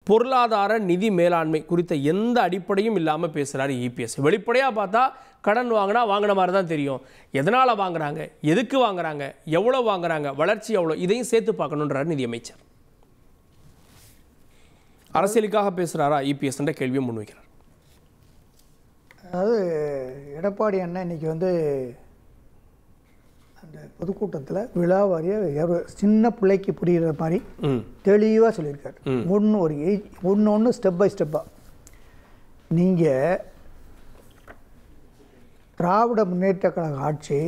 பொருளாதார நிதி மேலாண்மை குறித்த எந்த அடிப்படையும் இல்லாமல் பேசுகிறாரு இபிஎஸ். வெளிப்படையாக பார்த்தா கடன் வாங்கின மாதிரி தான் தெரியும். எதனால் வாங்குறாங்க, எதுக்கு வாங்குறாங்க, எவ்வளோ வாங்குறாங்க, வளர்ச்சி எவ்வளோ, இதையும் சேர்த்து பார்க்கணுன்றார் நிதியமைச்சர். அரசியலுக்காக பேசுகிறாரா இபிஎஸ் என்ற கேள்வியை முன்வைக்கிறார். அதாவது எடப்பாடி அண்ணன் இன்னைக்கு வந்து அந்த பொதுக்கூட்டத்தில் விழாவாரியாக சின்ன பிள்ளைக்கு புரிகிற மாதிரி தெளிவாக சொல்லியிருக்காரு. ஒன்று ஸ்டெப் பை ஸ்டெப்பாக நீங்கள் திராவிட முன்னேற்ற கழக ஆட்சி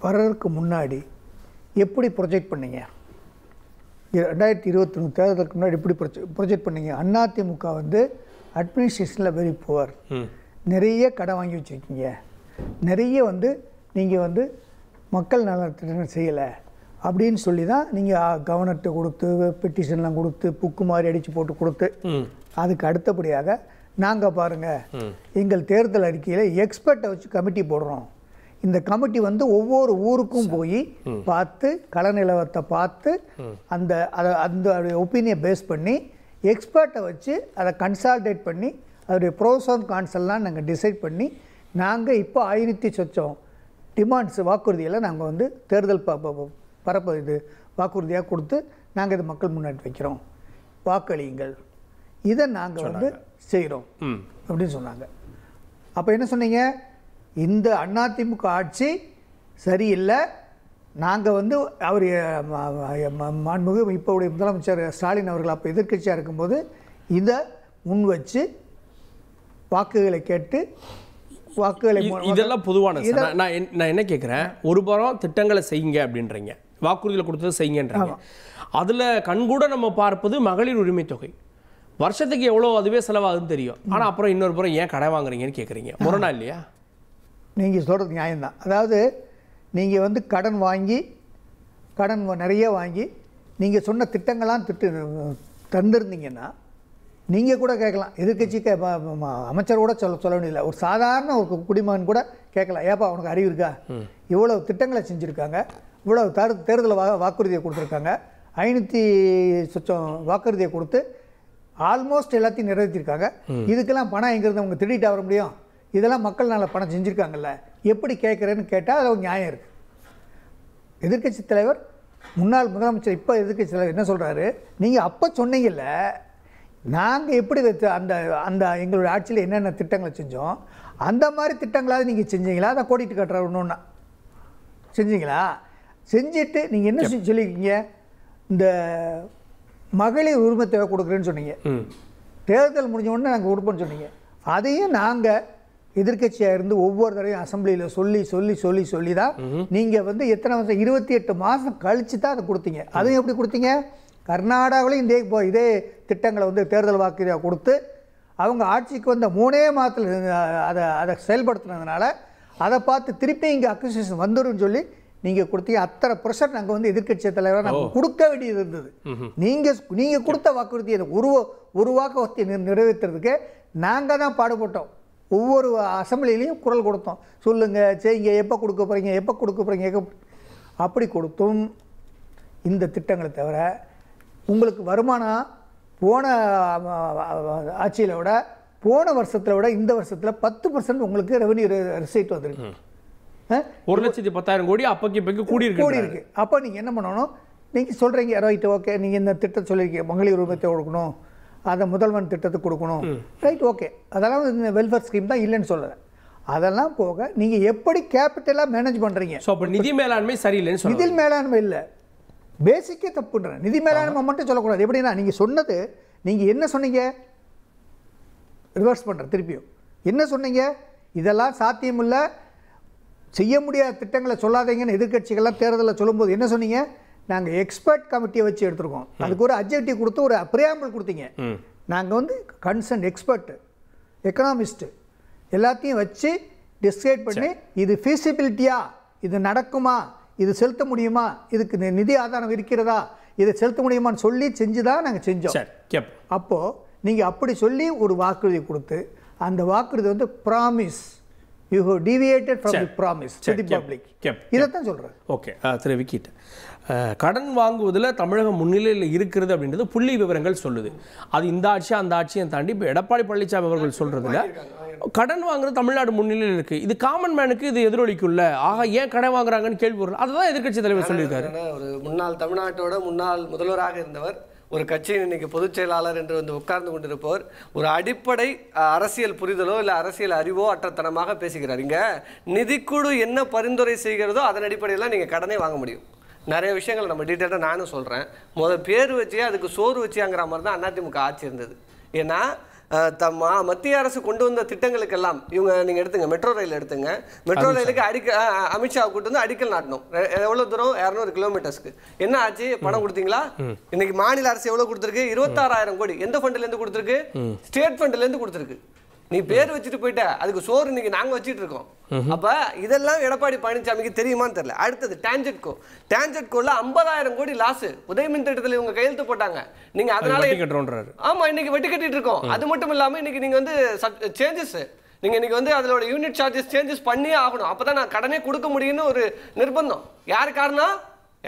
வர்றதுக்கு முன்னாடி எப்படி ப்ரொஜெக்ட் பண்ணீங்க, 2023 தேர்தலுக்கு முன்னாடி எப்படி ப்ரொஜெக்ட் பண்ணீங்க? அதிமுக வந்து அட்மினிஸ்ட்ரேஷனில் வெரி புவர், நிறைய கடன் வாங்கி வச்சுருக்கீங்க, நிறைய வந்து நீங்கள் வந்து மக்கள் நலத்திட்டம் செய்யலை அப்படின்னு சொல்லி தான் நீங்கள் கவர்னர்கிட்ட கொடுத்து பெட்டிஷன்லாம் கொடுத்து புக்கு மாதிரி அடித்து போட்டு கொடுத்து அதுக்கு அடுத்தபடியாக நாங்கள் பாருங்கள் எங்கள் தேர்தல் அறிக்கையில் எக்ஸ்பர்ட்டை வச்சு கமிட்டி போடுறோம். இந்த கமிட்டி வந்து ஒவ்வொரு ஊருக்கும் போய் பார்த்து கள நிலவரத்தை பார்த்து அந்த ஒப்பீனியை பேஸ் பண்ணி எக்ஸ்பர்ட்டை வச்சு அதை கன்சால்டேட் பண்ணி அதோடைய ப்ரோஸ் அண்ட் கான்ஸ்லாம் நாங்கள் டிசைட் பண்ணி நாங்கள் இப்போ 1000 சொச்சம் டிமாண்ட்ஸ் வாக்குறுதியில் நாங்கள் வந்து தேர்தல் இது வாக்குறுதியாக கொடுத்து நாங்கள் இது மக்கள் முன்னாடி வைக்கிறோம், வாக்களியுங்கள், இதை நாங்கள் வந்து செய்கிறோம் அப்படின்னு சொன்னாங்க. அப்போ என்ன சொன்னீங்க? இந்த அதிமுக ஆட்சி சரியில்லை, நாங்கள் வந்து அவர் மாண்புமிகு இப்போடைய முதலமைச்சர் ஸ்டாலின் அவர்கள் அப்போ எதிர்க்கட்சியாக இருக்கும்போது இதை முன் வச்சு வாக்குகளை கேட்டு இதெல்லாம் பொதுவான. நான் என்ன கேட்குறேன், ஒரு புறம் திட்டங்களை செய்யுங்க அப்படின்றீங்க, வாக்குறுதியில் கொடுத்தது செய்யுங்கன்றாங்க. அதில் கண்கூட நம்ம பார்ப்பது மகளிர் உரிமை தொகை வருஷத்துக்கு எவ்வளோ அதுவே செலவாகுதுன்னு தெரியும். ஆனால் அப்புறம் இன்னொரு புறம் ஏன் கடை வாங்குறீங்கன்னு கேட்குறீங்க. முரணா இல்லையா? நீங்கள் சொல்கிறது நியாயம்தான். அதாவது நீங்கள் வந்து கடன் நிறைய வாங்கி நீங்கள் சொன்ன திட்டங்கள்லாம் தந்திருந்தீங்கன்னா நீங்கள் கூட கேட்கலாம், எதிர்கட்சிக்கு அமைச்சர் கூட சொல்ல வேண்டியதில்லை, ஒரு சாதாரண ஒரு குடிமகன் கூட கேட்கலாம், ஏப்பா உனக்கு அறிவு இருக்கா, இவ்வளோ திட்டங்களை செஞ்சுருக்காங்க, இவ்வளோ தேர்தலில் வாக்குறுதியை கொடுத்துருக்காங்க, 500 சொச்சம் வாக்குறுதியை கொடுத்து ஆல்மோஸ்ட் எல்லாத்தையும் நிறைவேற்றிருக்காங்க, இதுக்கெல்லாம் பணம் எங்கிறது அவங்க திருடிட்டு வர முடியும், இதெல்லாம் மக்கள் நல்ல பணம் செஞ்சுருக்காங்கல்ல, எப்படி கேட்குறேன்னு கேட்டால் அது ஒரு நியாயம் இருக்குது. எதிர்கட்சி தலைவர் முன்னாள் முதலமைச்சர் இப்போ எதிர்கட்சி தலைவர் என்ன சொல்கிறாரு, நீங்கள் அப்போ சொன்னீங்கல்ல நாங்கள் எப்படி அந்த அந்த எங்களுடைய ஆட்சியில் என்னென்ன திட்டங்களை செஞ்சோம் அந்த மாதிரி திட்டங்களாவது நீங்கள் செஞ்சீங்களா? அதை கோடிட்டு கட்டுற ஒன்றுன்னா செஞ்சீங்களா? செஞ்சுட்டு நீங்கள் என்ன சொல்லியிருக்கீங்க, இந்த மகளிர் உரிமை தேவை கொடுக்குறேன்னு சொன்னீங்க, தேர்தல் முடிஞ்ச உடனே நாங்கள் கொடுப்போம்னு சொன்னீங்க, அதையும் நாங்கள் எதிர்கட்சியாக இருந்து ஒவ்வொரு தடவையும் அசம்பிளியில் சொல்லி தான் நீங்கள் வந்து எத்தனை வருஷம் 28 மாதம் கழித்து தான் அதை கொடுத்தீங்க. அதையும் எப்படி கொடுத்தீங்க? கர்நாடகாவிலையும் இதே திட்டங்களை வந்து தேர்தல் வாக்குறுதியாக கொடுத்து அவங்க ஆட்சிக்கு வந்த 3 மாதத்தில் அதை செயல்படுத்தினதுனால அதை பார்த்து திருப்பி இங்கே அக்யூசேஷன் வந்துடும் சொல்லி நீங்கள் கொடுத்தீங்க. அத்தனை ப்ரெஷர் நாங்கள் வந்து எதிர்கட்சி தலைவராக நாங்கள் கொடுக்க வேண்டியது இருந்தது. நீங்கள் கொடுத்த வாக்குறுதியை ஒரு வாக்குறுதியை நிறைவேற்றுறதுக்கு நாங்கள் தான் பாடுபட்டோம். ஒவ்வொரு அசம்பிளிலையும் குரல் கொடுத்தோம், சொல்லுங்கள் செய்யுங்க, எப்போ கொடுக்க போகிறீங்க அப்படி கொடுத்தும் இந்த திட்டங்களை தவிர உங்களுக்கு வருமானம் போன ஆட்சியில் விட போன வருஷத்தில் விட இந்த வருஷத்தில் 10% உங்களுக்கு ரெவன்யூ ரிசீட் வந்திருக்கு. 1,10,000 கோடி அப்போக்கு இப்போக்கு கூடி இருக்கு. அப்போ நீங்கள் என்ன பண்ணணும், நீங்கள் சொல்கிறீங்க ரைட் ஓகே, நீங்கள் இந்த திட்டத்தை சொல்லியிருக்கீங்க, மகளிர் உரிமத்தை கொடுக்கணும், அதை முதல்வன் திட்டத்துக்கு கொடுக்கணும், ரைட் ஓகே, அதெல்லாம் இந்த வெல்ஃபேர் ஸ்கீம் தான் இல்லைன்னு சொல்கிறேன். அதெல்லாம் போக நீங்கள் எப்படி கேபிட்டலாக மேனேஜ் பண்ணுறீங்க? ஸோ அப்போ நிதி மேலாண்மை சரியில்லைன்னு நிதி மேலாண்மை இல்லை, பேசிக்கே தப்புன்றேன். நிதி மேலாண்மை மட்டும் சொல்லக்கூடாது. எப்படின்னா நீங்கள் சொன்னது, நீங்கள் என்ன சொன்னீங்க, ரிவர்ஸ் பண்ணுற திருப்பியும் என்ன சொன்னீங்க, இதெல்லாம் சாத்தியமில்லை, செய்ய முடியாத திட்டங்களை சொல்லாதீங்கன்னு எதிர்கட்சிகள்லாம் தேர்தலில் சொல்லும்போது என்ன சொன்னீங்க, நாங்கள் எக்ஸ்பர்ட் கமிட்டியை வச்சு எடுத்துருக்கோம், அதுக்கு ஒரு அப்ஜெக்டிவ் கொடுத்து ஒரு பிரியாம்பிள் கொடுத்தீங்க, நாங்கள் வந்து கன்சர்ன் எக்ஸ்பர்ட் எக்கனாமிஸ்ட்டு எல்லாத்தையும் வச்சு டிசைட் பண்ணி இது ஃபீசிபிலிட்டியா, இது நடக்குமா, இது செலுத்த முடியுமா, இதுக்கு நிதி ஆதாரம் இருக்கிறதா, இதை செலுத்த முடியுமான்னு சொல்லி செஞ்சு தான் நாங்கள் செஞ்சோம். அப்போது நீங்கள் அப்படி சொல்லி ஒரு வாக்குறுதி கொடுத்து அந்த வாக்குறுதி வந்து promise, you have deviated from the promise to the public, இதைத்தான் சொல்கிறேன். ஓகே திரு விக்கிட், கடன் வாங்குவதில் தமிழகம் முன்னிலையில் இருக்கிறது அப்படின்றது புள்ளி விவரங்கள் சொல்லுது. அது இந்த ஆட்சி அந்த ஆட்சியை தாண்டி இப்போ எடப்பாடி பழனிசாமி அவர்கள் சொல்கிறதுல கடன் வாங்குறது தமிழ்நாடு முன்னிலையில் இருக்குது. இது காமன் மேனுக்கு இது எதிரொலிக்குள்ள. ஆக ஏன் கடன் வாங்குறாங்கன்னு கேள்வி வரும். அதுதான் எதிர்க்கட்சி தலைவர் சொல்லியிருக்காரு. ஒரு முன்னாள் தமிழ்நாட்டோட முன்னாள் முதல்வராக இருந்தவர், ஒரு கட்சியின் இன்னைக்கு பொதுச் செயலாளர் என்று வந்து உட்கார்ந்து கொண்டிருப்பவர் ஒரு அடிப்படை அரசியல் புரிதலோ இல்லை அரசியல் அறிவோ அற்றத்தனமாக பேசுகிறார். இங்கே நிதிக்குழு என்ன பரிந்துரை செய்கிறதோ அதன் அடிப்படையில் நீங்கள் கடனே வாங்க முடியும். நிறைய விஷயங்கள் நம்ம டீட்டெயிலாக நானும் சொல்கிறேன். பேர் வச்சு அதுக்கு சோறு வச்சியாங்கிற மாதிரி தான் அதிமுக ஆட்சி இருந்தது. ஏன்னா மத்திய அரசு கொண்டு வந்த திட்டங்களுக்கெல்லாம் இவங்க நீங்கள் எடுத்துங்க, மெட்ரோ ரயில் எடுத்துங்க. மெட்ரோ ரயிலுக்கு அமித்ஷா கூட்டு வந்து அடிக்கல் நாட்டணும். எவ்வளோ தூரம்? 200 கிலோமீட்டர்ஸ்க்கு. என்ன ஆச்சு? பணம் கொடுத்தீங்களா? இன்னைக்கு மாநில அரசு எவ்வளோ கொடுத்துருக்கு? 26,000 கோடி. எந்த ஃபண்ட்லேருந்து கொடுத்துருக்கு? ஸ்டேட் ஃபண்ட்லேருந்து கொடுத்துருக்கு. நீ பேர் வச்சுட்டு போயிட்ட, அதுக்கு சோறு இன்னைக்கு நாங்கள் வச்சுட்டு இருக்கோம். அப்ப இதெல்லாம் எடப்பாடி பழனிசாமிக்கு தெரியுமான்னு தெரியல. அடுத்தது டான்ஜெட்கோ. டான்ஜெட்கோல 50,000 கோடி லாஸ். உதயமின் திட்டத்தில் இவங்க கையெழுத்து போட்டாங்க. நீங்க அதனால ஆமா இன்னைக்கு வெட்டி கட்டிட்டு இருக்கோம். அது மட்டும் இல்லாம இன்னைக்கு நீங்க வந்து சேஞ்சஸ், நீங்க இன்னைக்கு வந்து அதோட யூனிட் சார்ஜஸ் சேஞ்சஸ் பண்ணியே ஆகணும். அப்பதான் நான் கடனே கொடுக்க முடியும்னு ஒரு நிர்பந்தம். யாரு காரணம்?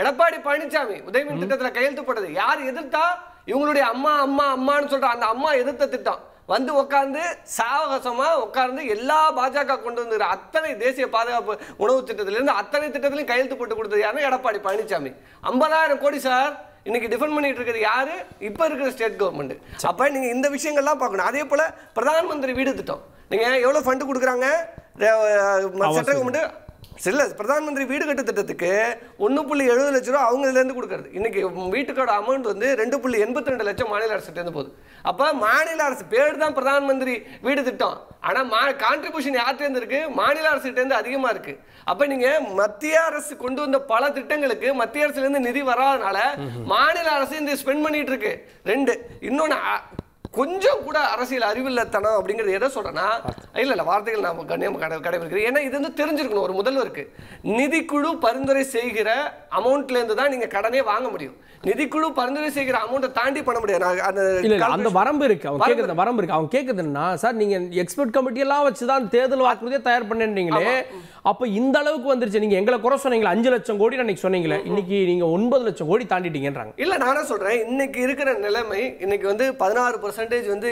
எடப்பாடி பழனிசாமி. உதயமின் திட்டத்தில் கையெழுத்து போட்டது யார் எதிர்த்தா? இவங்களுடைய அம்மா அம்மா அம்மான்னு சொல்ற அந்த அம்மா எதிர்த்த திட்டம் வந்து உட்கார்ந்து சாவகாசமா உட்கார்ந்து எல்லா பாஜக கொண்டு வந்துக்கிற அத்தனை தேசிய பாதுகாப்பு உணவு திட்டத்திலிருந்து அத்தனை திட்டத்திலையும் கையெழுத்து போட்டு கொடுத்தது யாருன்னா எடப்பாடி பழனிசாமி. 50,000 கோடி சார் இன்னைக்கு டிஃபெண்ட் பண்ணிட்டு இருக்கிறது யாரு? இப்ப இருக்கிற ஸ்டேட் கவர்மெண்ட். அப்ப நீங்க இந்த விஷயங்கள்லாம் பார்க்கணும். அதே போல பிரதான் மந்திரி வீடு திட்டம் நீங்க எவ்வளவு ஃபண்ட் கொடுக்குறாங்க? சென்ட்ரல் கவர்மெண்ட் இல்லை, பிரதான் மந்திரி வீடு கட்டு திட்டத்துக்கு 1.70 லட்ச ரூபா அவங்க இதுலேருந்து கொடுக்குறது. இன்னைக்கு வீட்டுக்கோட அமௌண்ட் வந்து 2.82 லட்சம் மாநில அரசுலேருந்து போகுது. அப்போ மாநில அரசு பேர் தான் பிரதான் மந்திரி வீடு திட்டம், ஆனால் கான்ட்ரிபியூஷன் யார்கிட்டேருந்து இருக்கு? மாநில அரசுகிட்டேருந்து அதிகமாக இருக்கு. அப்போ நீங்கள் மத்திய அரசு கொண்டு வந்த பல திட்டங்களுக்கு மத்திய அரசுலேருந்து நிதி வராதனால மாநில அரசு இந்த ஸ்பெண்ட் பண்ணிட்டு இருக்கு. 2 இன்னொன்று கொஞ்சம் கூட அரசியல் அறிவில்லத்தனம் அப்படிங்கிறது எதை சொல்றேன்னா, இல்ல வார்த்தைகள் நான் கடைபிடிக்கிறேன். ஏன்னா இது வந்து தெரிஞ்சிருக்கணும். ஒரு முதல்வருக்கு நிதிக்குழு பரிந்துரை செய்கிற அமௌண்ட்ல இருந்து தான் நீங்க கடனே வாங்க முடியும். நிதிக்குழு பரிந்துரை செய்கிற அமௌண்ட்டை தாண்டி பண்ண முடியாது. அந்த வரம்பு இருக்கு. அவங்க கேட்கறது வரம்பு இருக்கு. அவங்க கேட்கறதுன்னா, சார் நீங்க எக்ஸ்பர்ட் கமிட்டி எல்லாம் வச்சுதான் தேர்தல் வாக்குறுதியை தயார் பண்ணீங்களே, அப்ப இந்த அளவுக்கு வந்துருச்சு. நீங்க எங்களை குறை சொன்னீங்களா? 5 லட்சம் கோடி அன்னைக்கு சொன்னீங்களே, இன்னைக்கு நீங்க 9 லட்சம் கோடி தாண்டிட்டீங்கன்றாங்க. இல்ல நானே சொல்றேன், இன்னைக்கு இருக்கிற நிலைமை இன்னைக்கு வந்து 16% வந்து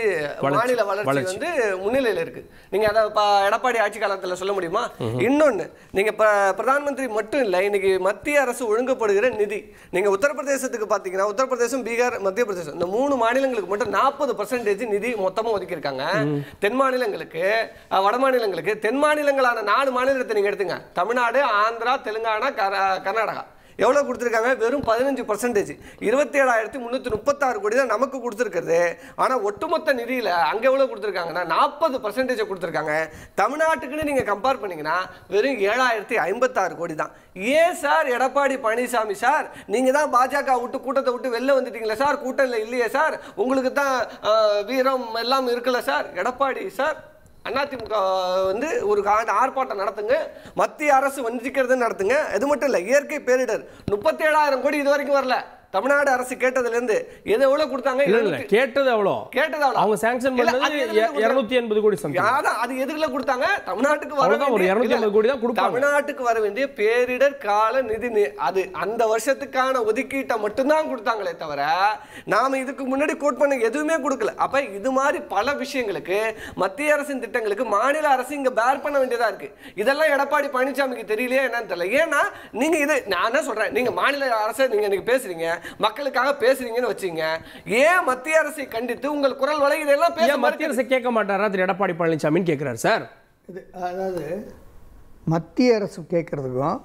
மாநில வளர்ச்சி வந்து முன்னிலையில இருக்கு. நீங்க அதை எடப்பாடி ஆட்சி காலத்துல சொல்ல முடியுமா? இன்னொன்னு, நீங்க பிரதான் மந்திரி மட்டும் இல்ல, இன்னைக்கு மத்திய அரசு ஒழுங்குபடுகிற நிதி நீங்க உத்தரப்பிரதேசத்துக்கு பாத்தீங்கன்னா, உத்தரப்பிரதேசம், பீகார், மத்திய பிரதேசம் இந்த 3 மாநிலங்களுக்கு மட்டும் 40% நிதி மொத்தமா ஒதுக்கி இருக்காங்க. தென் மாநிலங்களுக்கு, வட மாநிலங்களுக்கு, தென் மாநிலங்களான 4 மாநிலத்தை நீங்க எடுத்துங்க, தமிழ்நாடு, ஆந்திரா, தெலுங்கானா, கர்நாடகா எவ்வளவு கொடுத்துருக்காங்க? வெறும் 15%. 27,336 கோடி தான் நமக்கு கொடுத்துருக்கிறது. ஆனா ஒட்டுமொத்த நிதியில அங்க எவ்வளவு கொடுத்துருக்காங்கன்னா 40% கொடுத்துருக்காங்க. தமிழ்நாட்டுக்குன்னு நீங்க கம்பேர் பண்ணீங்கன்னா வெறும் 7,056 கோடி தான். ஏன் சார் எடப்பாடி பழனிசாமி சார் நீங்க தான் பாஜக விட்டு கூட்டத்தை விட்டு வெளில வந்துட்டீங்களா சார்? கூட்டம் இல்லையே சார், உங்களுக்கு தான் வீரம் எல்லாம் இருக்குல்ல சார்? எடப்பாடி சார், அதிமுக வந்து ஒரு ஆர்ப்பாட்டம் நடத்துங்க, மத்திய அரசு வஞ்சிக்கிறது நடத்துங்க. இது மட்டும் இல்லை, இயற்கை பேரிடர் 37,000 கோடி இது வரைக்கும் வரல. தமிழ்நாடு அரசு கேட்டதுல இருந்து எது எவ்வளவு கொடுத்தாங்க? கேட்டது எவ்வளவு? அவங்க சாங்க்ஷன் பண்ணது 280 கோடி சம்திங். அது எதுல கொடுத்தாங்க? தமிழ்நாட்டுக்கு வர ஒரு 280 கோடி தான் கொடுப்பாங்க. தமிழ்நாட்டுக்கு வர வேண்டிய பேரிடர் கால நிதி அது அந்த வருஷத்துக்கான ஒதுக்கீட்டை மட்டும்தான் கொடுத்தாங்களே தவிர நாம இதுக்கு முன்னாடி கோட் பண்ண எதுவுமே கொடுக்கல. அப்ப இது மாதிரி பல விஷயங்களுக்கு மத்திய அரசின் திட்டங்களுக்கு மாநில அரசு இங்க பேர் பண்ண வேண்டியதா இருக்கு. இதெல்லாம் எடப்பாடி பழனிசாமிக்கு தெரியலையே என்னன்னு தெரியல. ஏன்னா நீங்க இது நான் என்ன சொல்றேன், நீங்க மாநில அரசை நீங்க பேசுறீங்க, மக்களுக்காக பேசுறீங்கன்னு வச்சீங்க, ஏன் மத்திய அரசை கண்டித்து உங்கள் குரல் வலை இதெல்லாம் பேச மத்திய அரசு கேட்க மாட்டாரா திரு எடப்பாடி பழனிசாமின்னு கேட்கிறார் சார். இது அதாவது மத்திய அரசு கேட்கறதுக்கும்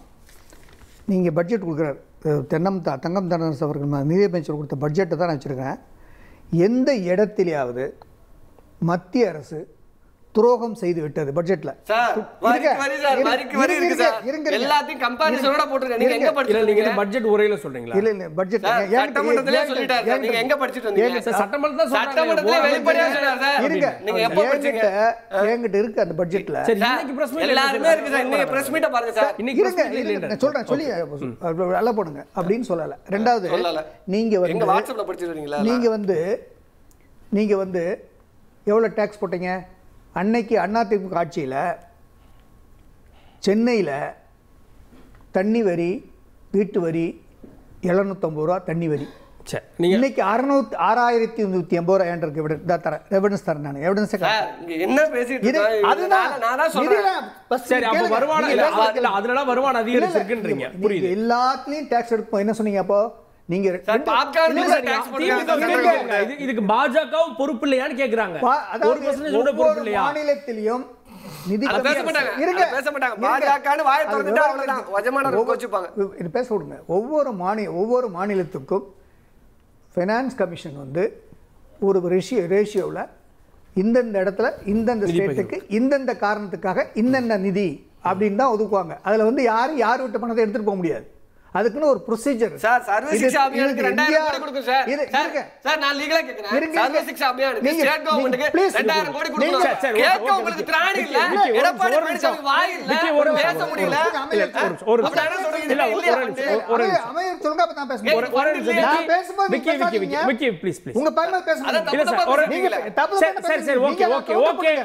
நீங்கள் பட்ஜெட் கொடுக்குறாரு, தங்கம் தென்னரசு அவர்கள் நிதியமைச்சர் கொடுத்த பட்ஜெட்டை தான் நான் வச்சுருக்கேன். எந்த இடத்திலேயாவது மத்திய அரசு துரோகம் செய்து விட்டது பட்ஜெட்ல? எல்லாத்தையும் கம்பேரிசனோட போட்டுருங்க. நீங்க எங்க படிச்சீங்க? நீங்க பட்ஜெட் உரையில சொல்றீங்க. இல்ல இல்ல பட்ஜெட் சட்டமன்றத்திலே சொல்லிட்டாரு. நீங்க எங்க படிச்சிட்டு வந்தீங்க? சட்டமன்றத்திலே வெளிப்படையா சொல்றாரு சார். இருங்க, நீங்க எப்ப படிச்சீங்க? என்கிட்ட இருக்கு அந்த பட்ஜெட்ல. சரி, இன்னைக்கு பிரஸ் மீட் எல்லாரும் இருக்கு சார். இன்னைக்கு பிரஸ் மீட்ட பாருங்க சார். இன்னைக்கு இருங்க நான் சொல்றேன், சொல்லி நல்லா போடுங்க அப்படின்னு சொல்லல. ரெண்டாவது, நீங்க வந்து எங்க வாட்ஸ்அப்ல படிச்சிட்டு வரீங்களா? நீங்க வந்து எவ்வளவு டாக்ஸ் போட்டீங்க? அன்னைக்கு அதிமுக ஆட்சியில் சென்னையில் தண்ணி வரி, வீட்டு வரி, 750 ரூபா தண்ணி வரி. சரி, நீங்க இன்னைக்கு 6180 ரூபா என்கிட்ட இருக்கு. எவிடன்ஸ் தரேன் நான். எவிடன்ஸ் என்ன பேசிட்டு நான் தான் சொல்றேன். சரி, அப்ப வருமானம் இல்ல, அதுலலாம் வருமானம் அதிகரிச்சிருக்குன்றீங்க. புரியுது. எல்லாத்துலயும் டாக்ஸ் எடுப்போம். என்ன சொன்னீங்க அப்போ? நீங்க இதுக்கு பாஜகவும் பொறுப்பு இல்லையான்னு கேக்குறாங்க. 1% கூட பொறுப்பு இல்லையா? மாநிலத்திலும் நிதி பேச மாட்டாங்க. பாஜகன்னு வாயை திறந்துட்டா அவ்வளவுதான். வஜமானவர் கோச்சுப்பாங்க. இது பேச விடுங்க. ஒவ்வொரு மாநிலத்துக்கும் ஃபைனான்ஸ் கமிஷன் வந்து ஒரு ரேஷியோவில் இந்தந்த இடத்துல இந்தந்த ஸ்டேட்டுக்கு இந்தந்த காரணத்துக்காக இந்தந்த நிதி அப்படின்னு தான் ஒதுக்குவாங்க. அதில் வந்து யார் விட்ட பணத்தை எடுத்துகிட்டு போக முடியாது. அதுக்குன்னு ஒரு ப்ரொசீஜர். சார், சர்வ சிக்ஷா அபியானுக்கு 2000 கோடி கொடுக்கும் சார். சார், நான் லீகலா கேக்குறேன். சர்வ சிக்ஷா அபியானுக்கு ஸ்டேட் கவர்மெண்ட்க்கு 2000 கோடி கொடுக்கும். கேட்க உங்களுக்கு திராணி இல்ல. எடப்பாடி பழனிசாமி வாய் இல்ல. பேச முடியல. அப்படி என்ன சொல்றீங்க? இல்ல, அமையர் சொல்லுங்க, அப்ப நான் பேசுறேன். நான் பேசும்போது விக்கி ப்ளீஸ் உங்க பையன் பேசுங்க. இல்ல சார், நீங்க தப்பு. சரி, ஓகே.